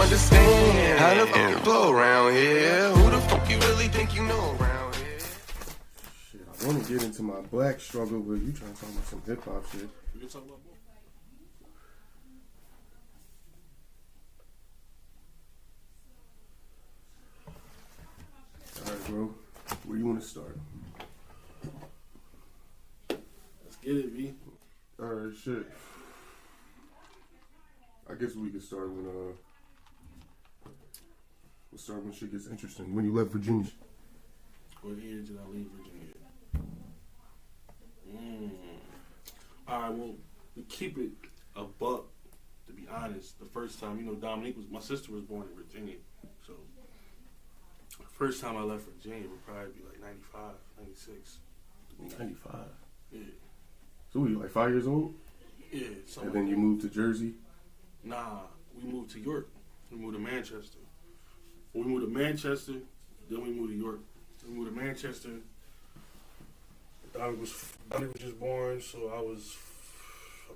understand how the fuck you blow around here. Who the fuck you really think you know around here? Shit, I want to get into my black struggle, but you trying to talk about some hip hop shit. We can talk about more. All right, bro. Where you want to start? Let's get it, B. All right, shit. I guess we could start when we'll start when shit gets interesting. When you left Virginia. What year did I leave Virginia? All right, well, we keep it a buck. To be honest, the first time, Dominique my sister was born in Virginia, so the first time I left Virginia would probably be like 95, 96. 95. Yeah. So were you like 5 years old? Yeah. And then you moved to Jersey? Nah, we moved to York. We moved to Manchester. When we moved to Manchester, then we moved to York. We moved to Manchester. Donnie was just born, so I'm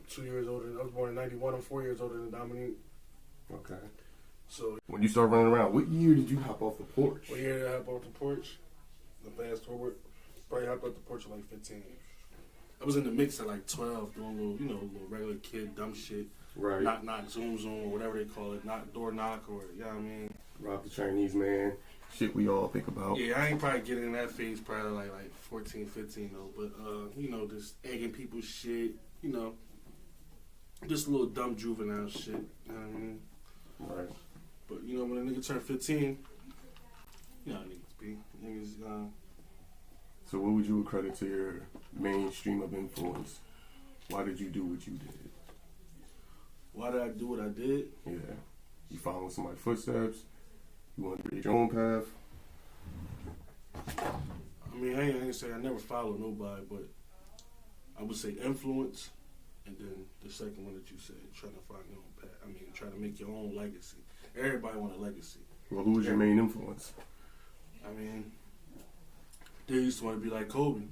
2 years older. I was born in 91. I'm 4 years older than Dominique. Okay. So when you started running around, what year did you hop off the porch? what year did I hop off the porch? The fast forward, probably hopped off the porch at like 15. I was in the mix at like 12, doing little regular kid dumb shit. Right. Knock, zoom, or whatever they call it. Door knock, or, you know what I mean? Rob the Chinese man. Shit we all think about. Yeah, I ain't probably getting in that phase probably like 14, 15 though. But, just egging people's shit, just a little dumb juvenile shit. You know what I mean? Right. But, when a nigga turn 15, you know how niggas be. Niggas, So what would you accredit to your mainstream of influence? Why did you do what you did? why did I do what I did? Yeah. You following somebody's footsteps? You want to create your own path? I mean, I ain't say I never followed nobody, but I would say influence, and then the second one that you said, trying to find your own path. I mean, trying to make your own legacy. Everybody want a legacy. Well, who was your main influence? I mean, they used to want to be like Kobe.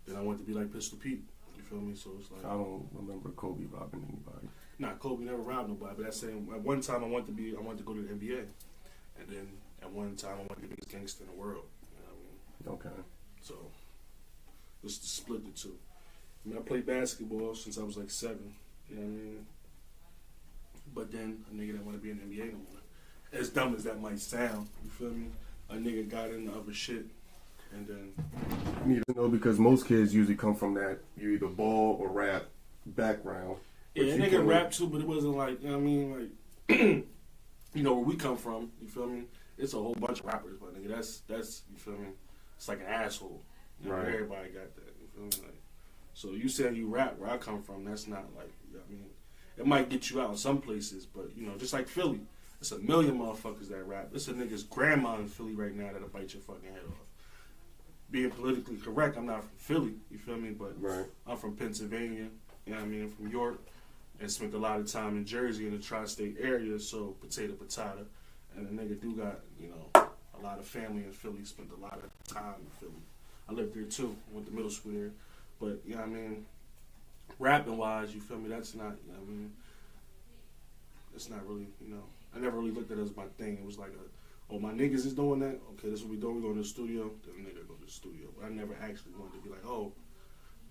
Then I wanted to be like Pistol Pete. You feel me? So it's like, I don't remember Kobe robbing anybody. nah, Kobe never robbed nobody. But that's saying at one time I wanted to go to the NBA, and then at one time I wanted to be the biggest gangster in the world. You know what I mean? Okay. So just to split the two. I mean, I played basketball since I was like 7. You know what I mean? But then a nigga didn't want to be in the NBA no more. As dumb as that might sound, you feel me? A nigga got into other shit, and then You need to know because most kids usually come from that you either ball or rap background. yeah, a nigga rap too, but it wasn't like, you know what I mean, like where we come from, you feel me? It's a whole bunch of rappers, but nigga, that's you feel me? It's like an asshole. You know, Right. Everybody got that, you feel me? Like, so you saying you rap where I come from, that's not like, you know what I mean? It might get you out in some places, but just like Philly, it's a million motherfuckers that rap. It's a nigga's grandma in Philly right now that'll bite your fucking head off. Being politically correct, I'm not from Philly, you feel me? But Right. I'm from Pennsylvania, you know what I mean, from York, and spent a lot of time in Jersey in the tri-state area, so potato. And the nigga do got, a lot of family in Philly, spent a lot of time in Philly. I lived there too, went to middle school there. But, you know what I mean, rapping wise, you feel me, that's not, you know what I mean, it's not really, I never really looked at it as my thing. It was like my niggas is doing that, okay, this is what we doing, we go to the studio, then the nigga go to the studio. But I never actually wanted to be like,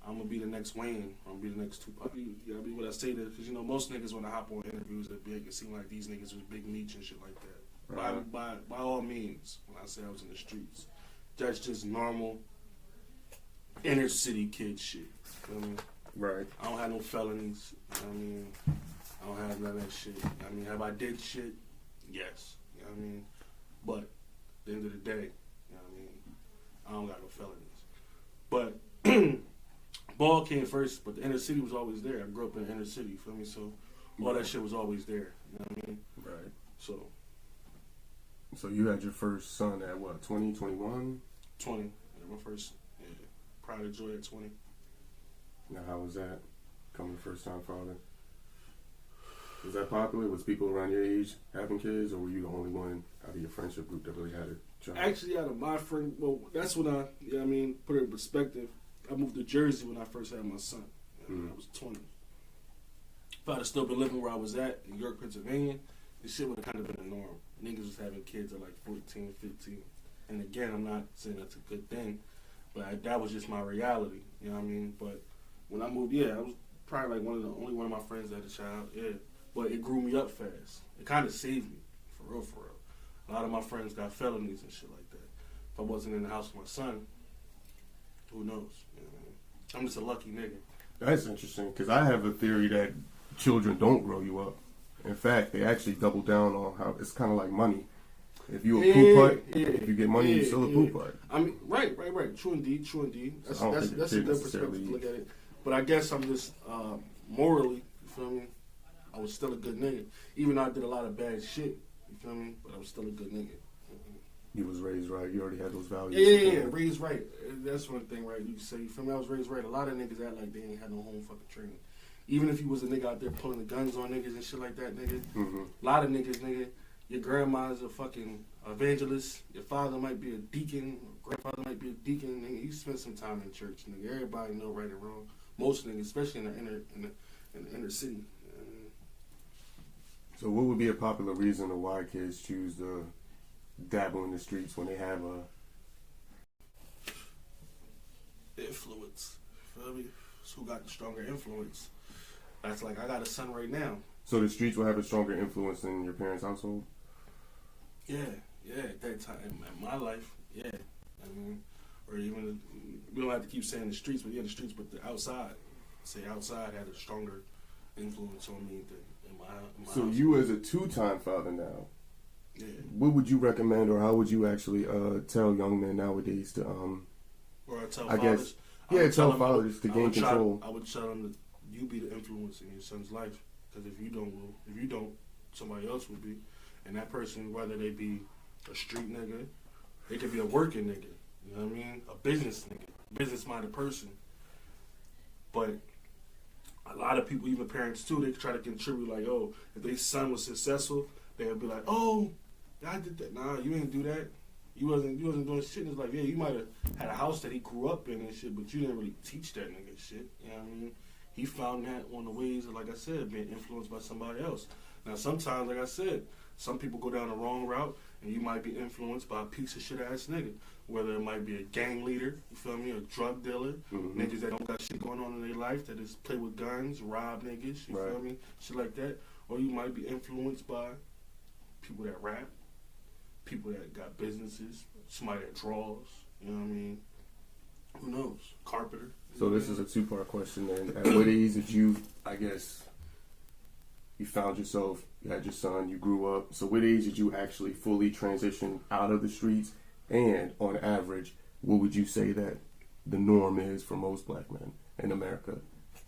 I'm gonna be the next Wayne, or I'm gonna be the next Tupac. You gotta be what I say there, because most niggas want to hop on interviews that make it seem like these niggas was big meats and shit like that. Right. By all means, when I say I was in the streets, that's just normal inner city kid shit. You know what I mean? Right. I don't have no felonies. You know what I mean? I don't have none of that shit. I mean, have I did shit? Yes. You know what I mean? But at the end of the day, you know what I mean? I don't got no felonies. But ball came first, but the inner city was always there. I grew up in the inner city, you feel me? So all that shit was always there. You know what I mean? Right. So you had your first son at what, 20, 21? 20. Yeah, my first, Pride of Joy at 20. Now, how was that, coming first time father? Was that popular? Was people around your age having kids, or were you the only one out of your friendship group that really had a child? Actually, out of my friend, that's when put it in perspective. I moved to Jersey when I first had my son. I was 20. If I'd have still been living where I was at in York, Pennsylvania, this shit would have kind of been the norm. Niggas was having kids at like 14, 15. And again, I'm not saying that's a good thing, but that was just my reality. You know what I mean? But when I moved, I was probably like only one of my friends that had a child. Yeah, but it grew me up fast. It kind of saved me, for real, for real. A lot of my friends got felonies and shit like that. If I wasn't in the house with my son, who knows? You know what I mean? I'm just a lucky nigga. That's interesting, because I have a theory that children don't grow you up. In fact, they actually double down on how it's kind of like money. If you a poop putt, if you get money, you still a poop putt. I mean, right. True indeed. That's a good perspective to look at it. But I guess I'm just morally, you feel me? I was still a good nigga, even though I did a lot of bad shit. You feel me? But I was still a good nigga. You was raised right. You already had those values. Yeah. Raised right. That's one thing, right? You can say, you feel me? I was raised right. A lot of niggas act like they ain't had no home fucking training. Even if you was a nigga out there pulling the guns on niggas and shit like that, nigga. Mm-hmm. A lot of niggas, nigga. Your grandma's a fucking evangelist. Your father might be a deacon. Your grandfather might be a deacon. Nigga, you spent some time in church, nigga. Everybody know right and wrong. Most niggas, especially in the inner city. So, what would be a popular reason of why kids choose to dabble in the streets when they have a influence? Feel me? So who got the stronger influence? That's like, I got a son right now. So the streets will have a stronger influence in your parents' household? Yeah, at that time in my life, yeah. I mean, or even, we don't have to keep saying the streets, but the streets, but the outside. Say outside had a stronger influence on me than in my So household. You as a two-time father now, yeah. what would you recommend, or how would you actually tell young men nowadays to, Or I tell I fathers. guess, tell fathers to gain control. I would tell them that you be the influence in your son's life. Because if you don't, somebody else will be. And that person, whether they be a street nigga, they could be a working nigga. You know what I mean? A business nigga, business-minded person. But a lot of people, even parents too, they try to contribute like, oh, if their son was successful, they'll be like, oh, I did that. Nah, you ain't do that. You wasn't doing shit. And it's like, yeah, you might have had a house that he grew up in and shit, but you didn't really teach that nigga shit. You know what I mean? He found that on the ways of, like I said, being influenced by somebody else. Now, sometimes, like I said, some people go down the wrong route, and you might be influenced by a piece of shit ass nigga. Whether it might be a gang leader, you feel me, a drug dealer, niggas that don't got shit going on in their life, that just play with guns, rob niggas, you feel me, shit like that. Or you might be influenced by people that rap, people that got businesses, somebody that draws, you know what I mean? Who knows? Carpenter. So this is a two-part question then. At what age did you, I guess, you found yourself, you had your son, you grew up. So what age did you actually fully transition out of the streets? And on average, what would you say that the norm is for most black men in America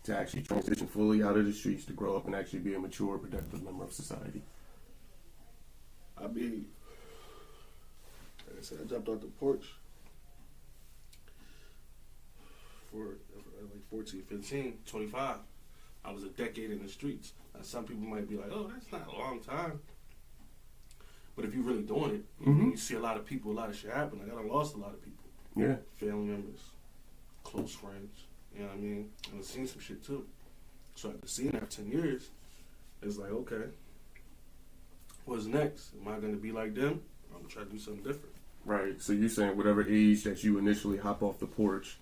to actually transition fully out of the streets, to grow up and actually be a mature, productive member of society? Like I said, I jumped off the porch for like 14, 15, 25. I was a decade in the streets. Now, some people might be like, oh, that's not a long time. But if you're really doing it, you see a lot of people, a lot of shit happen. Like, I done lost a lot of people. Yeah. Family members, close friends, you know what I mean? And I've seen some shit too. So after seeing that for 10 years, it's like, okay, what's next? Am I going to be like them? Or I'm going to try to do something different. Right. So you're saying whatever age that you initially hop off the porch,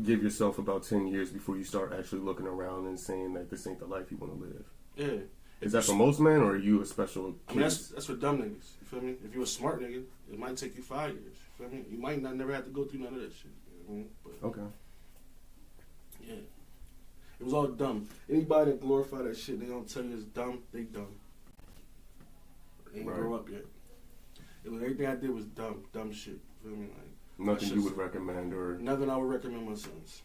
give yourself about 10 years before you start actually looking around and saying that this ain't the life you want to live. Yeah. Is that for most men, or are you a special case? I mean, that's for dumb niggas. You feel me? If you're a smart nigga, it might take you 5 years. You feel me? You might not never have to go through none of that shit. You know what I mean? But, Okay. yeah. It was all dumb. Anybody that glorify that shit, they don't tell you it's dumb, they dumb. They ain't grow up yet. It was, everything I did was dumb shit. You feel me? Like, Nothing you would recommend, or nothing I would recommend my sons.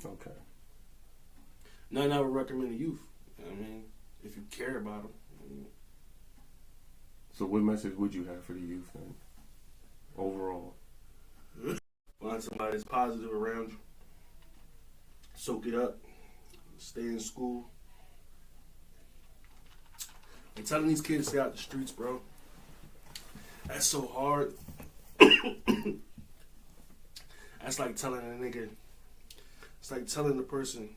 Okay. Nothing I would recommend to youth. You know what I mean? If you care about them. I mean, So what message would you have for the youth then, overall? find somebody that's positive around you. Soak it up. Stay in school. I'm telling these kids to stay out the streets, bro. That's so hard. That's like telling a nigga. It's like telling the person,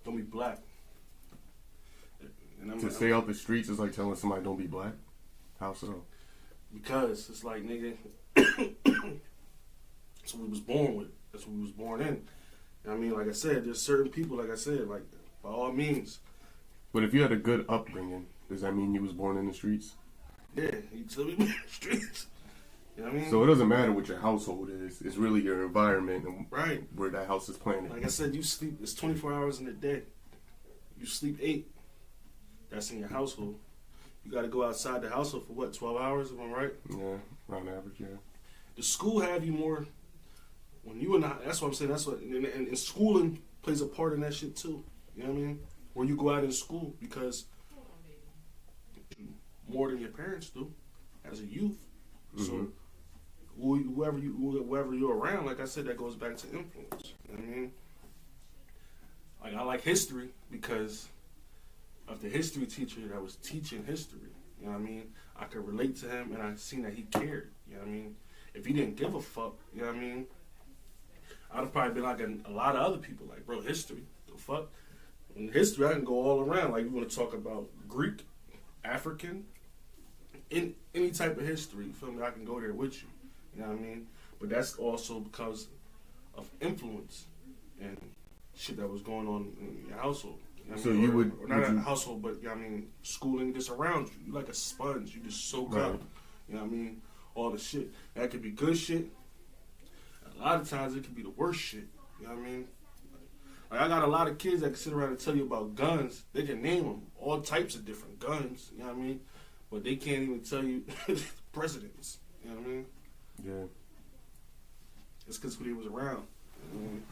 don't be black. To stay off the streets is like telling somebody don't be black? How so? Because it's like, nigga, that's what we was born with. That's what we was born in. I mean, like I said, there's certain people, like I said, like, by all means. But if you had a good upbringing, does that mean you was born in the streets? Yeah, you still be in the streets. You know what I mean? So it doesn't matter what your household is. It's really your environment and right. where that house is planted. Like I said, you sleep, it's 24 hours in a day. You sleep 8. That's in your household. You got to go outside the household for what, 12 hours, am I right? Yeah, around average, yeah. The school have you more, when you in the, that's what I'm saying, that's what, and schooling plays a part in that shit too. You know what I mean? When you go out in school, because more than your parents do as a youth. Mm-hmm. So whoever you're around, like I said, that goes back to influence. You know what I mean? Like, I like history because of the history teacher that was teaching history. You know what I mean? I could relate to him, and I seen that he cared. You know what I mean? If he didn't give a fuck, you know what I mean? I'd have probably been like a lot of other people, like, bro, history, the fuck? In history, I can go all around. Like, you want to talk about Greek, African, in any type of history, you feel me? I can go there with you. You know what I mean? But that's also because of influence and shit that was going on in your household. You know what So I mean? you would, or not a household, but you know what I mean, schooling just around you. You like a sponge. You just soak right. up. You know what I mean? All the shit. That could be good shit. A lot of times it could be the worst shit. You know what I mean? Like, I got a lot of kids that can sit around and tell you about guns. They can name them, all types of different guns. You know what I mean? But they can't even tell you presidents. You know what I mean? Yeah. It's because who they was around. You know what I mean?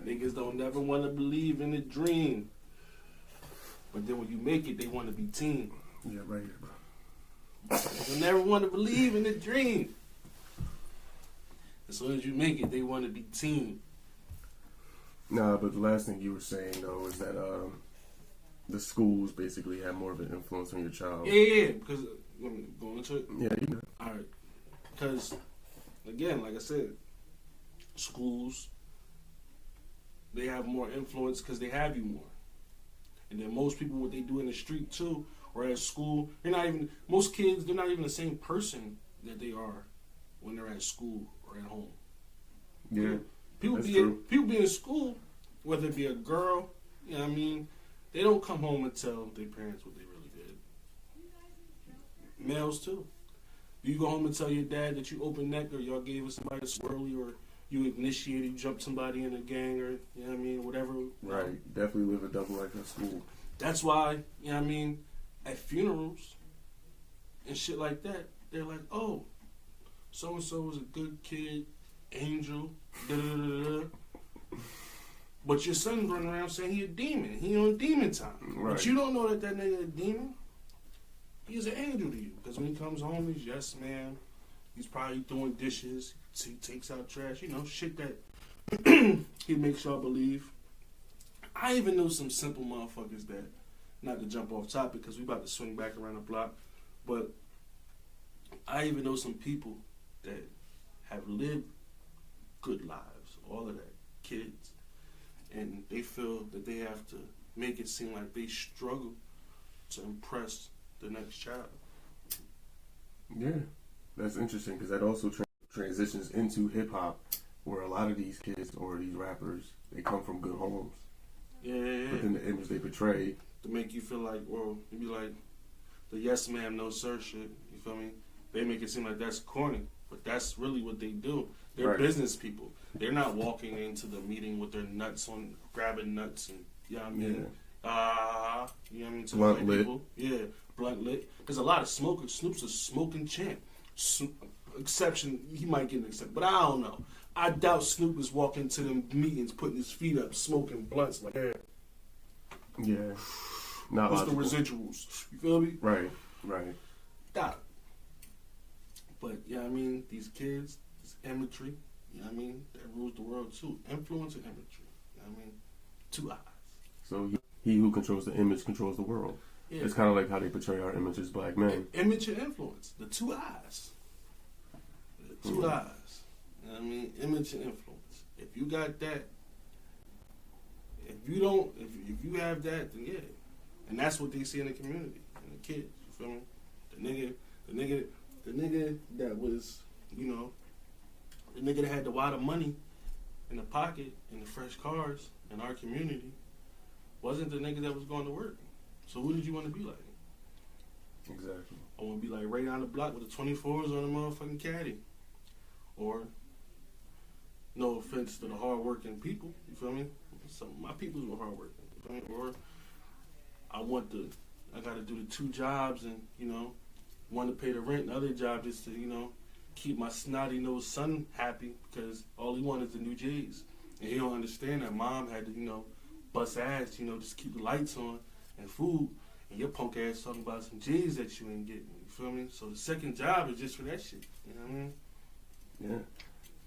Niggas don't never want to believe in the dream. But then when you make it, they want to be team. Yeah, right here, bro. They never want to believe in the dream. As soon as you make it, they want to be team. Nah, but the last thing you were saying, though, is that the schools basically have more of an influence on your child. Yeah, because, let me go into it. Yeah, you know. All right. Because, again, like I said, schools, they have more influence because they have you more. And then most people, what they do in the street too, or at school, they're not even, most kids, they're not even the same person that they are when they're at school or at home. Yeah, People be in school, whether it be a girl, you know what I mean, they don't come home and tell their parents what they really did. Males too. Do you go home and tell your dad that you open neck or y'all gave somebody a swirly or you initiated, you jumped somebody in a gang or, you know what I mean, whatever. Right. Definitely live a double life at school. That's why, you know what I mean, at funerals and shit like that, they're like, oh, so-and-so was a good kid, angel, da-da-da-da-da. But your son's running around saying he a demon. He on demon time. Right. But you don't know that nigga a demon. He's an angel to you. Because when he comes home, he's yes, man. He's probably doing dishes. He takes out trash. You know, shit that he makes y'all believe. I even know some simple motherfuckers that, not to jump off topic because we about to swing back around the block, but I even know some people that have lived good lives, all of that, kids, and they feel that they have to make it seem like they struggle to impress the next child. Yeah, that's interesting because that also transitions into hip hop, where a lot of these kids or these rappers, they come from good homes. Yeah. But then the image they portray to make you feel like, well, you be like the yes ma'am, no sir shit. You feel me? They make it seem like that's corny, but that's really what they do. They're right. business people. They're not walking into the meeting with their nuts on, grabbing nuts and, you know what I mean? You know what I mean? To Blunt the white lit. people. Yeah, blunt lit. There's a lot of smokers. Snoop's a smoking champ. Exception, he might get an exception, but I don't know. I doubt Snoop is walking to them meetings, putting his feet up, smoking blunts like, yeah. Yeah. Not What's logical. the residuals? You feel me? Right. Doubt. But, yeah, I mean, these kids, this imagery, you know what I mean, that rules the world too. Influence and imagery, you know what I mean? 2 eyes. So he who controls the image controls the world. Yeah. It's kind of like how they portray our image as black men. Image and influence. The two eyes. The two eyes. You know what I mean? Image and influence. If you got that, if you have that, then yeah. And that's what they see in the community, in the kids. You feel me? The nigga that was, you know, the nigga that had the wad of money in the pocket and the fresh cars in our community wasn't the nigga that was going to work. So who did you want to be like? Exactly. I want to be like right down the block with the 24s on the motherfucking caddy. Or, no offense to the hard-working people, you feel me? Some of my peoples were hard-working, you feel me? Or, I got to do the two jobs and, you know, one to pay the rent, the other job just to, you know, keep my snotty-nosed son happy because all he wanted is the new J's. And he don't understand that mom had to, you know, bust ass, you know, just keep the lights on and food. And your punk ass talking about some J's that you ain't getting, you feel me? So the second job is just for that shit, you know what I mean? Yeah.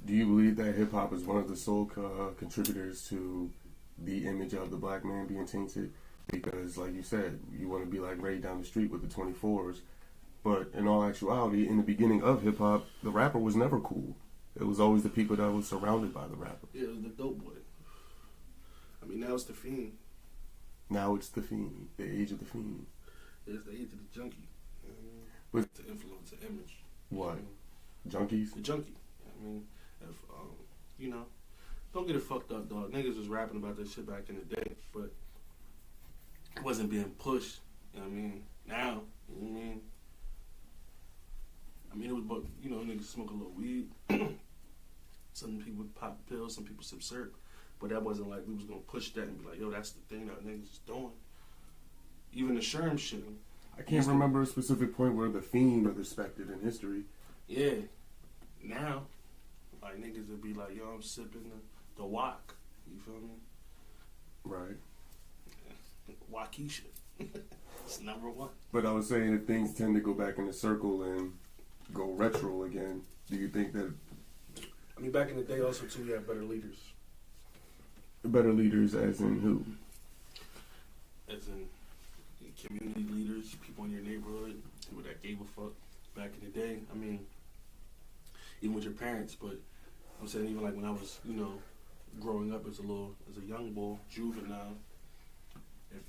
Do you believe that hip-hop is one of the sole contributors to the image of the black man being tainted? Because, like you said, you want to be like Ray down the street with the 24s. But in all actuality, in the beginning of hip-hop, the rapper was never cool. It was always the people that was surrounded by the rapper. Yeah, it was the dope boy. I mean, now it's the fiend. Now it's the fiend, the age of the fiend. It's the age of the junkie. With to influence the image. what? Junkies? The junkie. I mean, if, you know, don't get it fucked up, dog. Niggas was rapping about that shit back in the day, but it wasn't being pushed. You know what I mean? Now, you know what I mean? I mean, it was, but you know, niggas smoke a little weed. Some people pop pills, some people sip syrup. But that wasn't like we was gonna push that and be like, yo, that's the thing that niggas is doing. Even the Sherm shit. I can't remember a specific point where the fiend was respected in history. Yeah. Now, like niggas would be like, yo, I'm sipping the wok. You feel me? Right. Waukesha. It's number one. But I was saying that things tend to go back in a circle and go retro again. Do you think that I mean, back in the day also, too, we had better leaders. better leaders as in who? As in community leaders, people in your neighborhood, people that gave a fuck back in the day. I mean, even with your parents, but I'm saying even like when I was, you know, growing up as a young boy, juvenile, if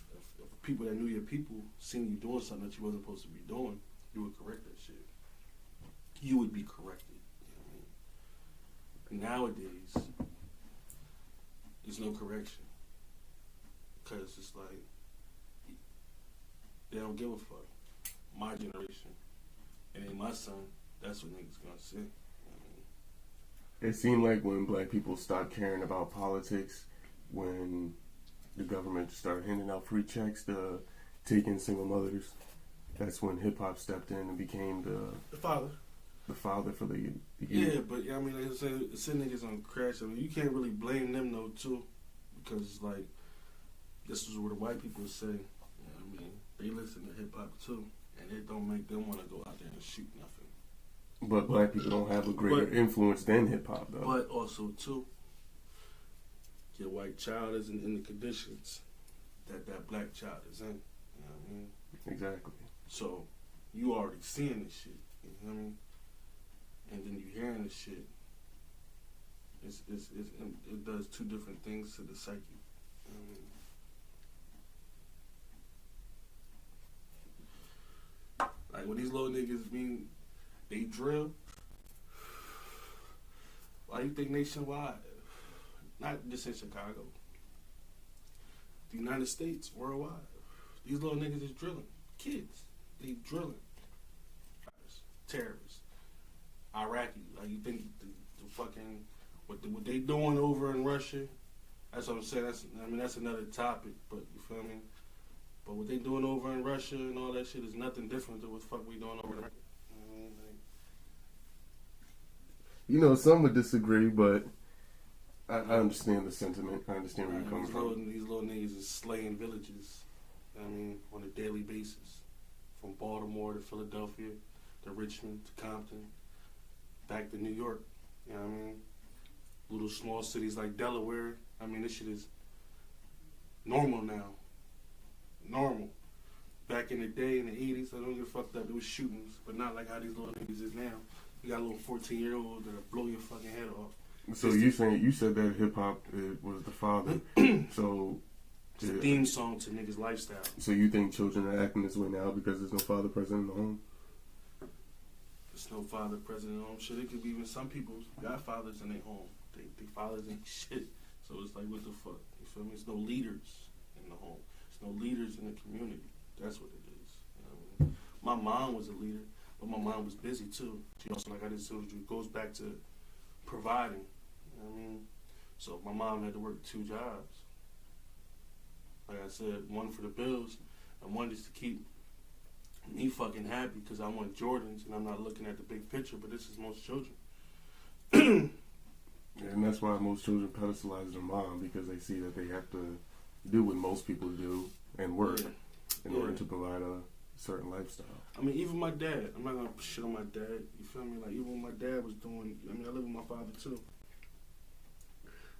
people that knew your people seen you doing something that you wasn't supposed to be doing, you would correct that shit. You would be corrected. You know what I mean? Nowadays, there's no correction. Because it's like, they don't give a fuck. My generation, it ain't my son, that's what niggas gonna say. It seemed like when black people stopped caring about politics, when the government started handing out free checks to take in single mothers, that's when hip-hop stepped in and became The father. the father for the youth. Yeah, but I mean, like I said, some niggas on crash. I mean, you can't really blame them though, too, because like this is what the white people say. You know what I mean, they listen to hip hop too, and it don't make them want to go out there and shoot nothing. But black people don't have a greater influence than hip-hop, though. But also, too, your white child isn't in the conditions that black child is in. You know what I mean? Exactly. So, you already seeing this shit. You know what I mean? And then you hearing this shit. It does two different things to the psyche. You know what I mean? Like, when these little niggas mean they drill, why you think nationwide? Not just in Chicago. The United States, worldwide. These little niggas is drilling. Kids, they drilling. Terrorists. Iraqi. Like, you think the fucking, what they doing over in Russia, that's what I'm saying. That's another topic, but you feel me? But what they doing over in Russia and all that shit is nothing different than what the fuck we doing over there. You know, some would disagree, but I understand the sentiment. I understand where you're coming from. These little niggas is slaying villages, you know what I mean, on a daily basis. From Baltimore to Philadelphia to Richmond to Compton, back to New York, you know what I mean? Little small cities like Delaware, I mean, this shit is normal now. Normal. back in the day in the 80s, I don't get fucked up. It was shootings, but not like how these little niggas is now. You got a little 14-year-old that'll blow your fucking head off. So you said that hip hop was the father. So it's a theme song to niggas' lifestyle. So you think children are acting this way now because there's no father present in the home? There's no father present in the home. Shit, it could be even some people got fathers in their home. They fathers ain't shit. So it's like, what the fuck? You feel me? There's no leaders in the home. There's no leaders in the community. That's what it is. You know what I mean? My mom was a leader, but my mom was busy too. She also, like I just told you, it goes back to providing. You know what I mean? So my mom had to work 2 jobs. Like I said, one for the bills, and one just to keep me fucking happy because I want Jordans, and I'm not looking at the big picture, but this is most children. And that's why most children pedestalize their mom, because they see that they have to do what most people do and work in order to provide a certain lifestyle. I mean, even my dad, I'm not going to shit on my dad, you feel me? Like, even when my dad was doing, I mean, I live with my father too.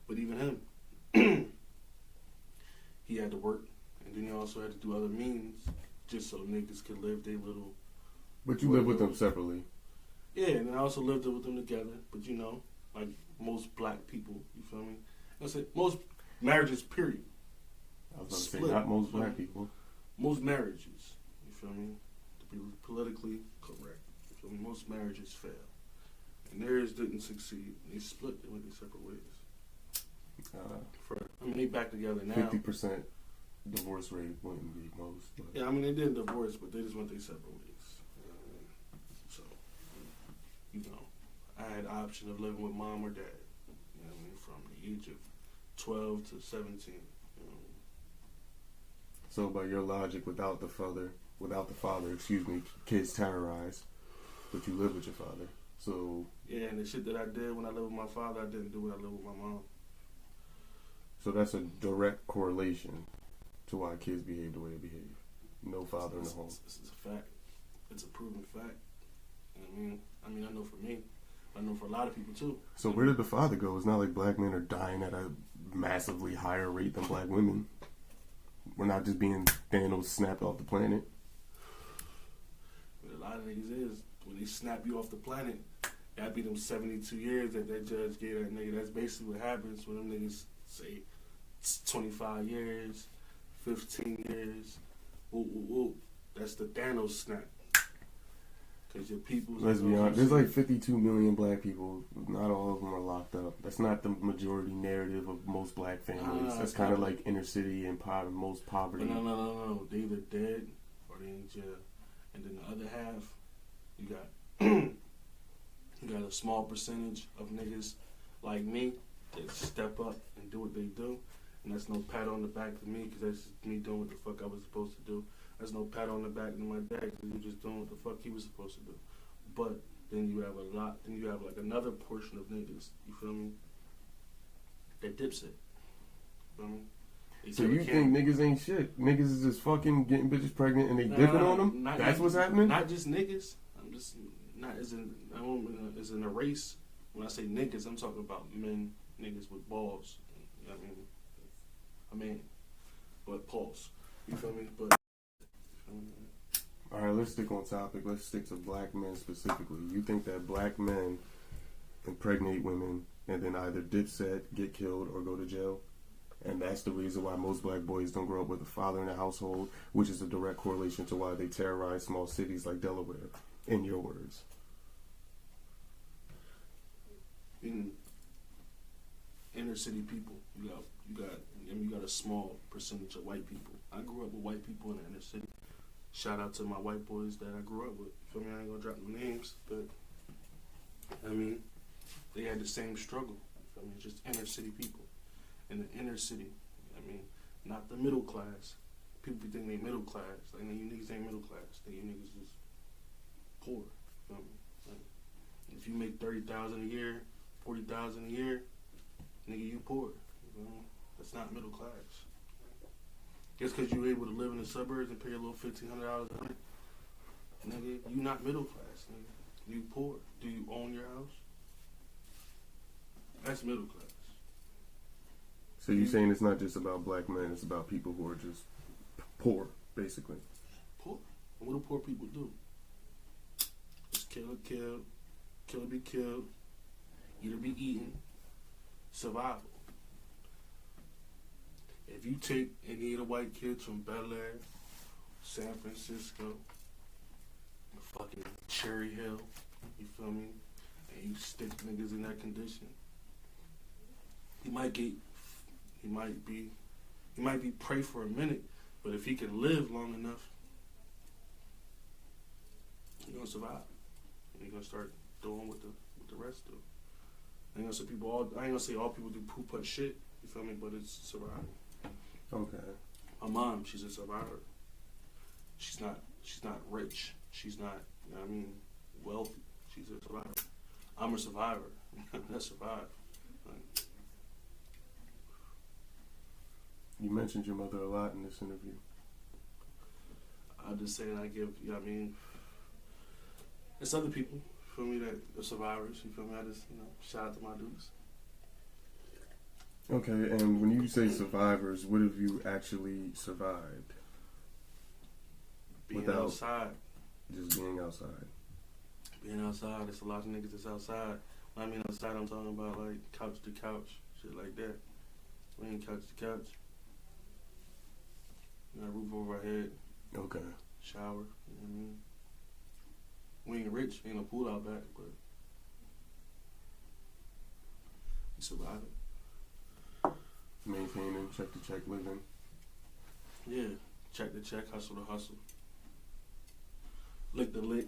But even him, he had to work, and then he also had to do other means just so niggas could live their little... But you live with them separately. Yeah, and I also lived with them together, but you know, like most black people, you feel me? I said most marriages, period. I was about to say, not most black people. Most marriages, you feel me? To be politically correct, you feel me? Most marriages fail. And theirs didn't succeed. They split, they went their separate ways. I mean, they back together now. 50% divorce rate wouldn't be most. But. Yeah, I mean, they didn't divorce, but they just went their separate ways. You know what I mean? So, you know, I had the option of living with mom or dad. You know what I mean? From the age of 12 to 17. You know? So, by your logic, without the father, kids terrorize, but you live with your father. So. Yeah, and the shit that I did when I lived with my father, I didn't do when I lived with my mom. So that's a direct correlation to why kids behave the way they behave. No father in the home. It's a fact. It's a proven fact. You know what I mean? I mean, I know for me. I know for a lot of people too. So where did the father go? It's not like black men are dying at a massively higher rate than black women. We're not just being Thanos snapped off the planet. But a lot of niggas is, when they snap you off the planet, that'd be them 72 years that judge gave that nigga. That's basically what happens when them niggas say 25 years, 15 years. Whoop, whoop, whoop. That's the Thanos snap. Because your people's... Let's be honest. There's like 52 million black people. Not all of them are locked up. That's not the majority narrative of most black families. That's kind of like inner city and most poverty. No. They either dead or they in jail. And then the other half, you got you got a small percentage of niggas like me that step up and do what they do. And that's no pat on the back for me, because that's just me doing what the fuck I was supposed to do. There's no pat on the back to my dad, because he was just doing what the fuck he was supposed to do. But then you have like another portion of niggas, you feel me, that dips it. You feel me? So you think niggas ain't shit? Niggas is just fucking getting bitches pregnant and they dipping on them? That's what's happening? Not just niggas. I'm just not as in a race. When I say niggas, I'm talking about men, niggas with balls. You know what I mean, but pause. You feel me? But all right, let's stick on topic. Let's stick to black men specifically. You think that black men impregnate women and then either dipset, get killed, or go to jail? And that's the reason why most black boys don't grow up with a father in the household, which is a direct correlation to why they terrorize small cities like Delaware, in your words. In inner city people, you got a small percentage of white people. I grew up with white people in the inner city. Shout out to my white boys that I grew up with. Feel me? I ain't gonna drop no names, but I mean, they had the same struggle. I mean, just inner city people. In the inner city, I mean, not the middle class. People be thinking they middle class. Like, you niggas ain't middle class. You niggas is poor. Feel me? Like, if you make $30,000 a year, $40,000 a year, nigga, you poor. You know? That's not middle class. Just because you're able to live in the suburbs and pay a little $1,500 a month, nigga, you not middle class, nigga. You poor. Do you own your house? That's middle class. So you're saying it's not just about black men, it's about people who are just poor, basically. And what do poor people do? Just kill or kill, kill or be killed, eat or be eaten. Survival. If you take any of the white kids from Bel Air, San Francisco, fucking Cherry Hill, you feel me? And you stick niggas in that condition, he might be prey for a minute, but if he can live long enough, he's gonna survive. And he's gonna start doing what the rest do. I ain't gonna say all people do poop shit, you feel me? But it's survival. Okay. My mom, she's a survivor. She's not rich. She's not, you know what I mean, wealthy. She's a survivor. I'm a survivor. I survived. Like, You mentioned your mother a lot in this interview. I'm just saying I give, you know what I mean, it's other people, feel me, that are survivors, you feel me? I just, shout out to my dudes. Okay, and when you say survivors, what have you actually survived? Being Without outside. Just being outside. Being outside, there's a lot of niggas that's outside. When I mean outside, I'm talking about like couch to couch, shit like that. We ain't couch to couch. Got a roof over our head. Okay. Shower, you know what I mean? We ain't rich, ain't no pool out back, but we survive it. Maintaining, check to check living. Yeah, check to check, hustle to hustle. Lick to lick.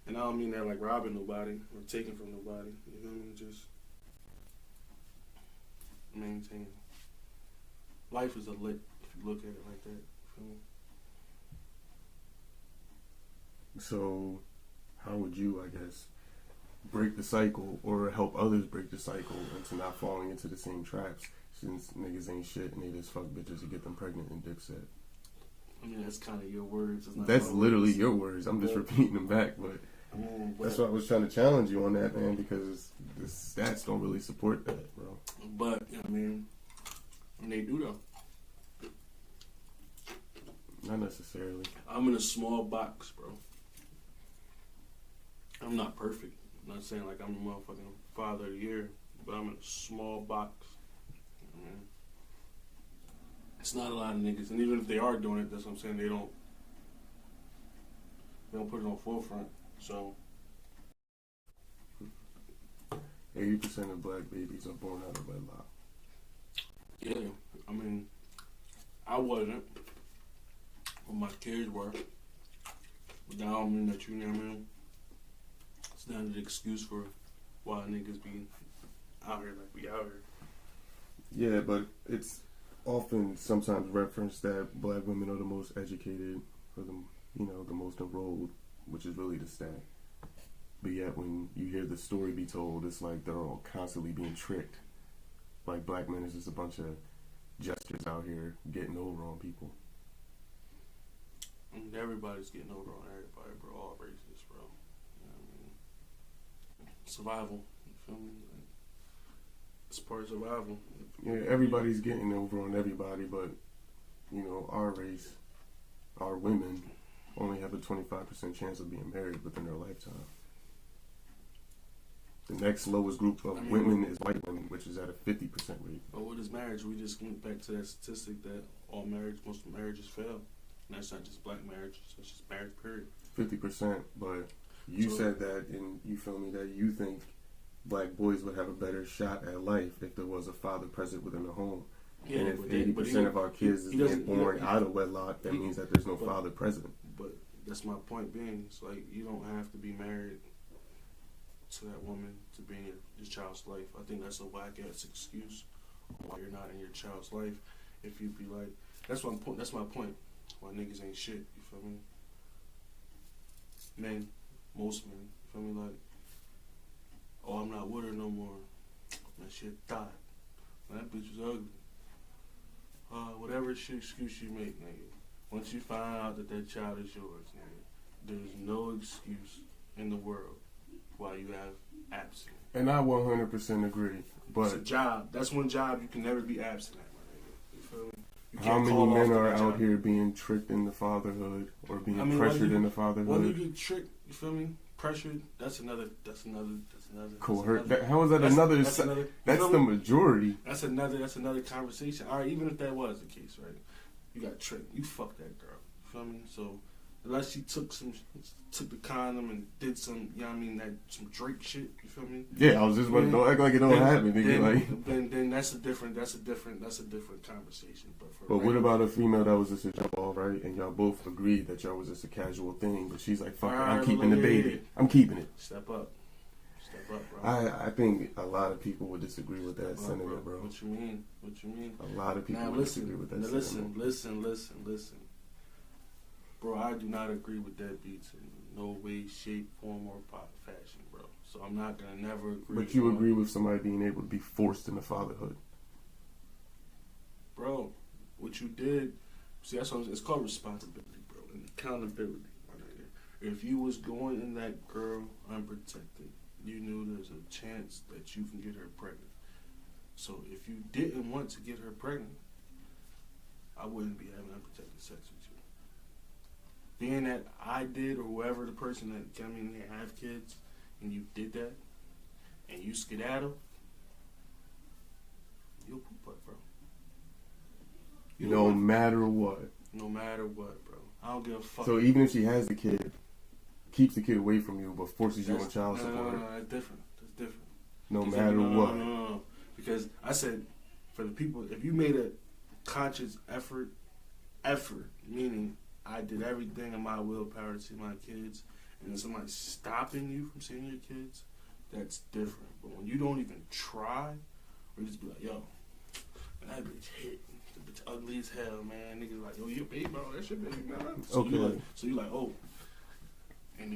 And I don't mean that like robbing nobody or taking from nobody. You know what I mean? Just maintain. Life is a lick if you look at it like that. You feel me? So, how would you, I guess, break the cycle or help others break the cycle into not falling into the same traps? Since niggas ain't shit and they just fuck bitches to get them pregnant and dipset. I mean, that's kind of your words. That's literally your words. I'm just repeating them back, but that's why I was trying to challenge you on that, man, because the stats don't really support that, bro. But, you know what I mean, and they do though. Not necessarily. I'm in a small box, bro. I'm not perfect. I'm not saying like I'm a motherfucking father of the year, but I'm in a small box. You know what I mean? It's not a lot of niggas, and even if they are doing it, that's what I'm saying. They don't put it on forefront. So 80% of black babies are born out of wedlock. yeah, I mean, I wasn't, but my kids were. But that don't mean that, you know what I mean? It's not an excuse for why niggas be out here like we out here. Yeah, but it's often sometimes referenced that black women are the most educated or the most enrolled, which is really the stat. But yet when you hear the story be told, it's like they're all constantly being tricked. Like black men is just a bunch of gestures out here getting over on people. And everybody's getting over on everybody, bro. All races, bro. You know what I mean? Survival. You feel me? Like, it's part of survival. Yeah, everybody's getting over on everybody, but our race, our women, only have a 25% chance of being married within their lifetime. The next lowest group of women is white women, which is at a 50% rate. But what is marriage? We just went back to that statistic that most marriages fail. And that's not just black marriages, that's just marriage, period. 50%, but you said that, and you feel me, that you think black boys would have a better shot at life if there was a father present within the home. Yeah, and if 80% of our kids is being born out of wedlock, that means that there's no father present. But that's my point being, it's like you don't have to be married to that woman to be in your child's life. I think that's a whack-ass excuse why you're not in your child's life. If you be like, that's my point. Why niggas ain't shit, you feel me? Men, most men, you feel me? Like, oh, I'm not with her no more. That shit died. That bitch was ugly. Whatever shit excuse you make, nigga. Once you find out that child is yours, nigga, there's no excuse in the world why you have absent. And I 100% agree. But it's a job. That's one job you can never be absent at, my nigga. You feel me? How many men are out here being tricked into fatherhood or being pressured into fatherhood? When you get tricked, you feel me? Pressured. That's another. Coerced. How is that another? That's the majority. That's another conversation. All right, even if that was the case, right? You got tricked. You fucked that girl. You feel me? So unless she took the condom and did some, you know what I mean, that some Drake shit. You feel me? Yeah, I was just wondering. Don't act like it don't happen. Then that's a different conversation. But what about a female that was just a jump off, right? And y'all both agreed that y'all was just a casual thing, but she's like, "Fuck it, I'm keeping the baby. Yeah. I'm keeping it." Step up, bro. I think a lot of people would disagree with that sentiment, bro. What you mean? A lot of people would disagree with that sentiment. Listen. Bro, I do not agree with that beats in no way, shape, form, or fashion, bro. So I'm not gonna never agree. But you agree with somebody being able to be forced into fatherhood, bro? What you did, see, that's what it's called responsibility, bro, and accountability, my nigga. If you was going in that girl unprotected, you knew there's a chance that you can get her pregnant. So if you didn't want to get her pregnant, I wouldn't be having unprotected sex with you. Being that I did, or whoever the person that came in here have kids, and you did that, and you skedaddle, you'll poop up, bro. No matter what. No matter what, bro. I don't give a fuck. So even if she has the kid, keeps the kid away from you, but forces you on child support. No, that's different. No matter what. No. Because I said, for the people, if you made a conscious effort, meaning I did everything in my willpower to see my kids, and then somebody stopping you from seeing your kids, that's different. But when you don't even try, or just be like, yo, man, that bitch hit. The bitch ugly as hell, man. Niggas like, yo, your baby, bro, that's your baby, man. So you like, oh.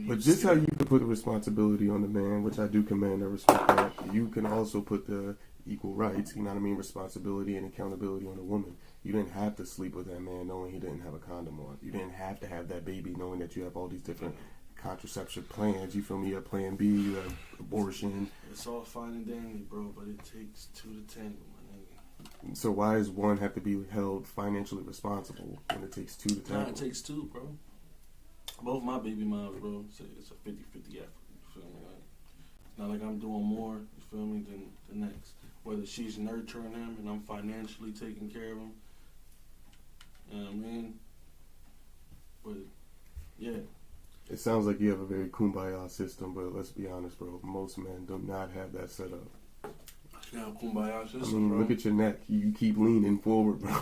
But just how you can put the responsibility on the man, which I do command, I respect that, you can also put the equal rights, you know what I mean, responsibility and accountability on the woman. You didn't have to sleep with that man knowing he didn't have a condom on. You didn't have to have that baby knowing that you have all these different contraception plans. You feel me? You have plan B, you have abortion. It's all fine and dandy, bro, but it takes two to tango, my nigga. So why does one have to be held financially responsible when it takes two to tango? Nah, it takes two, bro. Both my baby moms, bro, say it's a 50-50 effort. You feel me? Like, it's not like I'm doing more, you feel me, than the next. Whether she's nurturing him and I'm financially taking care of him. You know what I mean? But, yeah. It sounds like you have a very kumbaya system, but let's be honest, bro. Most men do not have that set up. Yeah, kumbaya system, I mean, bro. Look at your neck. You keep leaning forward, bro.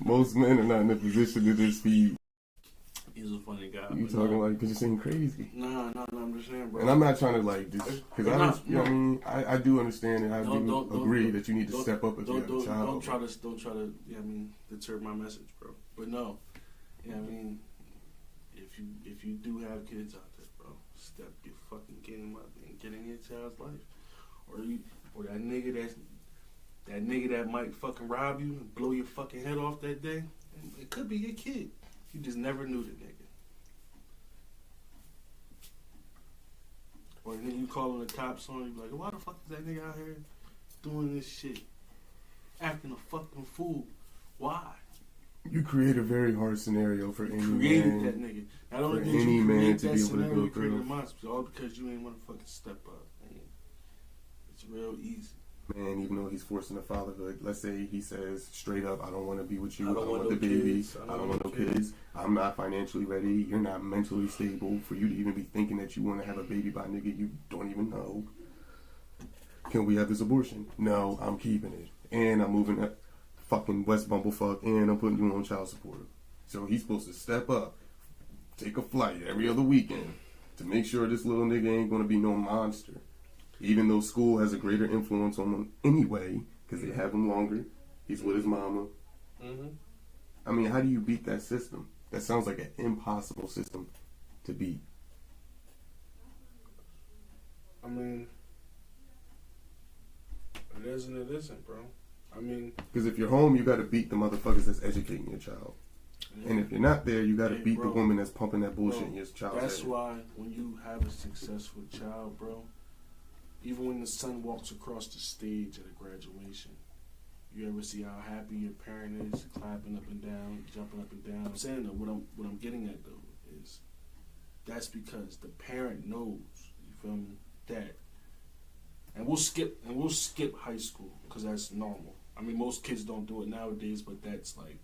Most men are not in a position to just be... He's a funny guy. You talking like, because you seem crazy. Nah, I'm just saying, bro. And I'm not trying to like just, because I don't, you know what I mean? I do understand and I do agree that you need to step up if you have a child. Don't try to, you know what I mean, deter my message, bro. But no, you know what I mean? If you do have kids out there, bro, step your fucking kid in and get in your child's life. Or that nigga that might fucking rob you and blow your fucking head off that day. It could be your kid. You just never knew the nigga. Or then you calling the cops on you like, why the fuck is that nigga out here doing this shit? Acting a fucking fool. Why? You create a very hard scenario for any created man. That nigga. Not only did any you man create to that be able to scenario, go you created a through. monster. All because you ain't want to fucking step up. Man. It's real easy. Man, even though he's forcing a fatherhood, let's say he says straight up, I don't want to be with you, I don't want the baby, I don't want no kids, I'm not financially ready, you're not mentally stable for you to even be thinking that you want to have a baby by a nigga you don't even know. Can we have this abortion? No, I'm keeping it. And I'm moving up fucking West Bumblefuck and I'm putting you on child support. So he's supposed to step up, take a flight every other weekend to make sure this little nigga ain't going to be no monster. Even though school has a greater influence on him anyway, because they have him longer. He's with his mama. Mm-hmm. I mean, how do you beat that system? That sounds like an impossible system to beat. I mean, it is and it isn't, bro. I mean... Because if you're home, you got to beat the motherfuckers that's educating your child. Yeah. And if you're not there, you got to beat the woman that's pumping that bullshit in your child's That's head. why when you have a successful child, bro, even when the son walks across the stage at a graduation, You ever see how happy your parent is, clapping up and down, jumping up and down? I'm saying that what I'm getting at though is that's because the parent knows. You feel me? That, and we'll skip high school because that's normal. I mean, most kids don't do it nowadays, but that's like,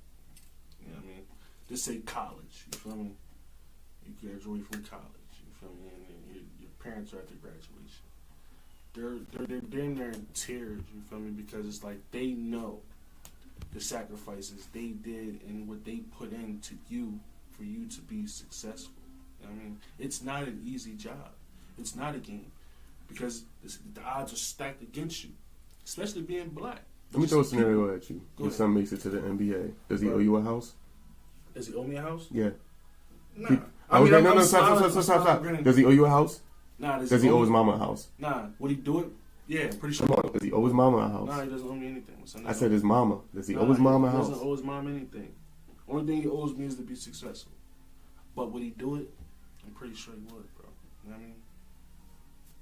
you know what I mean? Just say college. You feel me? You graduate from college. You feel me? And then your parents are at their graduation. They're damn near in tears, you feel me? Because it's like they know the sacrifices they did and what they put into you for you to be successful. You know what I mean? It's not an easy job. It's not a game. Because the odds are stacked against you. Especially being black. Let me throw a scenario at you. Go Your ahead. son makes it to the NBA. Does he owe you a house? Does he owe me a house? Yeah. Nah. Stop. Does he owe you a house? Nah. Does he owe his mama a house? Nah. Would he do it? Yeah, I'm pretty sure. Come on. Does he owe his mama a house? Nah, he doesn't owe me anything. I said his mama. Does he owe his mama a He house? doesn't owe his mom anything. Only thing he owes me is to be successful. But would he do it? I'm pretty sure he would, bro. You know what I mean?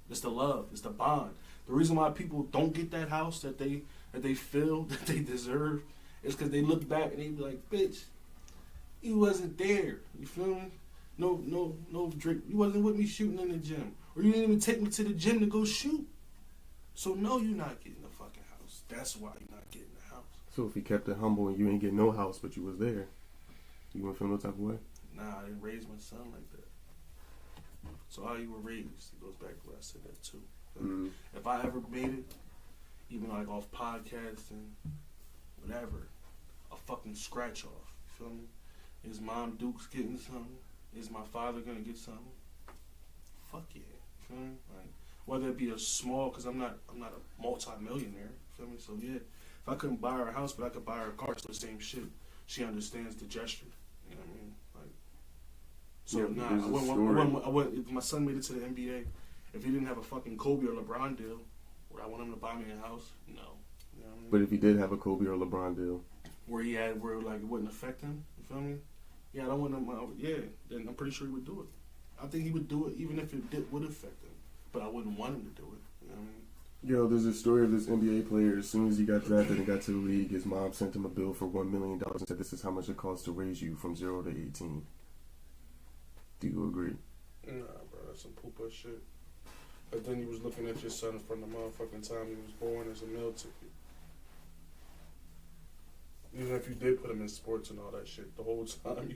It's the love. It's the bond. The reason why people don't get that house that they feel that they deserve is because they look back and they be like, bitch, you wasn't there. You feel me? No drink. You wasn't with me shooting in the gym. Or you didn't even take me to the gym to go shoot. So no, you're not getting the fucking house. That's why you're not getting the house. So if he kept it humble and you ain't get no house, but you was there, you wouldn't feel no type of way? Nah, I didn't raise my son like that. So how you were raised, it goes back to what I said that too. Mm-hmm. If I ever made it, even like off podcasts and whatever, a fucking scratch off. You feel me? Is Mom Duke's getting something? Is my father gonna get something? Fuck yeah. You feel me? Like whether it be a small, because I'm not a multi-millionaire. You feel me? So yeah, if I couldn't buy her a house, but I could buy her a car, it's the same shit. She understands the gesture. You know what I mean? Like, so yeah, I wouldn't. If my son made it to the NBA, if he didn't have a fucking Kobe or LeBron deal, would I want him to buy me a house? No. You know what I mean? But if he did have a Kobe or LeBron deal, where like it wouldn't affect him, you feel me? Yeah, I don't want him. Then I'm pretty sure he would do it. I think he would do it even if it would affect him, but I wouldn't want him to do it. You know what I mean? yo, there's a story of this NBA player. As soon as he got drafted and got to the league, his mom sent him a bill for $1 million and said, "This is how much it costs to raise you from 0 to 18." Do you agree? Nah, bro, that's some poop ass shit. But then you was looking at your son from the motherfucking time he was born as a meal ticket. Even if you did put him in sports and all that shit, the whole time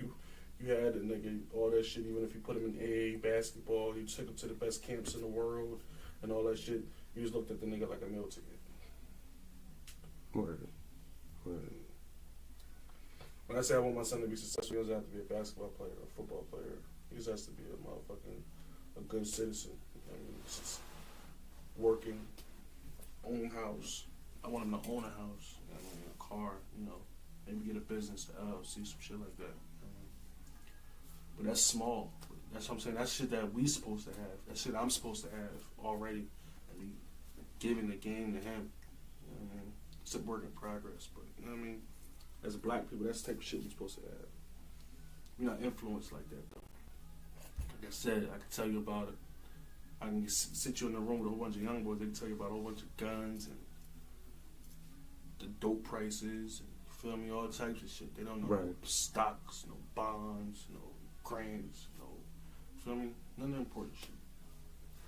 you had the nigga, all that shit, even if you put him in AA basketball, you took him to the best camps in the world and all that shit, you just looked at the nigga like a meal ticket. Word. When I say I want my son to be successful, he doesn't have to be a basketball player or a football player. He just has to be a good citizen. I mean, just working, own house. I want him to own a house, you know, a car, you know, maybe get a business, LLC, some shit like that. But that's small. That's what I'm saying. That's shit that we supposed to have. That shit I'm supposed to have already. And be giving the game to him. You know what I mean? It's a work in progress, but you know what I mean? As black people, that's the type of shit we're supposed to have. We're not influenced like that, though. Like I said, I can tell you about it. I can sit you in a room with a whole bunch of young boys. They can tell you about a whole bunch of guns and the dope prices and, you feel me, all types of shit. They don't know no stocks, no bonds, no grants, no, you feel me? None of the important shit.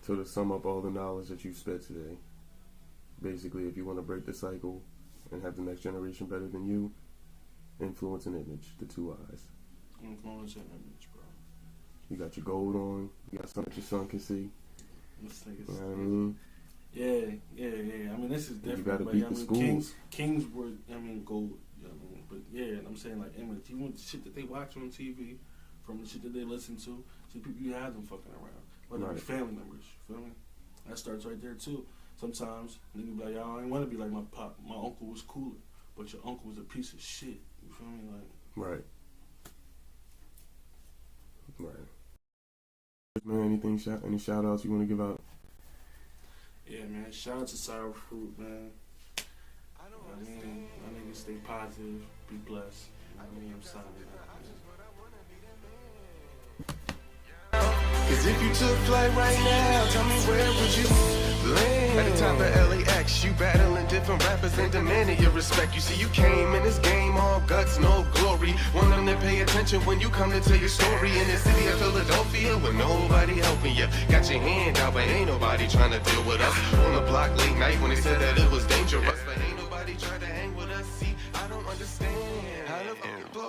So to sum up all the knowledge that you've spent today, basically, if you want to break the cycle and have the next generation better than you, influence and image, the two eyes. Influence and image, bro. You got your gold on. You got something that your son can see. This nigga's, you know what I mean? Yeah. I mean, this is different. You got to but, beat I the mean, schools. Kings were, gold. You know what I mean? But yeah, I'm saying like image. Even the shit that they watch on TV, from the shit that they listen to, see people you have them fucking around. Whether it be family members, you feel me? That starts right there too. Sometimes niggas be like, y'all ain't want to be like my pop. My uncle was cooler, but your uncle was a piece of shit. You feel me? Like, right. Man, any shout outs you want to give out? Yeah, man. Shout out to Sour Fruit, man. I mean, my niggas stay positive, be blessed. You know what I mean? I'm signing out. Cause if you took flight right now, tell me where would you land. At the top of LAX, you battling different rappers and demanding your respect. You see, you came in this game all guts, no glory. Want them to pay attention when you come to tell your story. In the city of Philadelphia with nobody helping you. Got your hand out, but ain't nobody trying to deal with us. On the block late night when they said that it was dangerous, but ain't nobody trying to hang with us. See, I don't understand how the fuck it blow.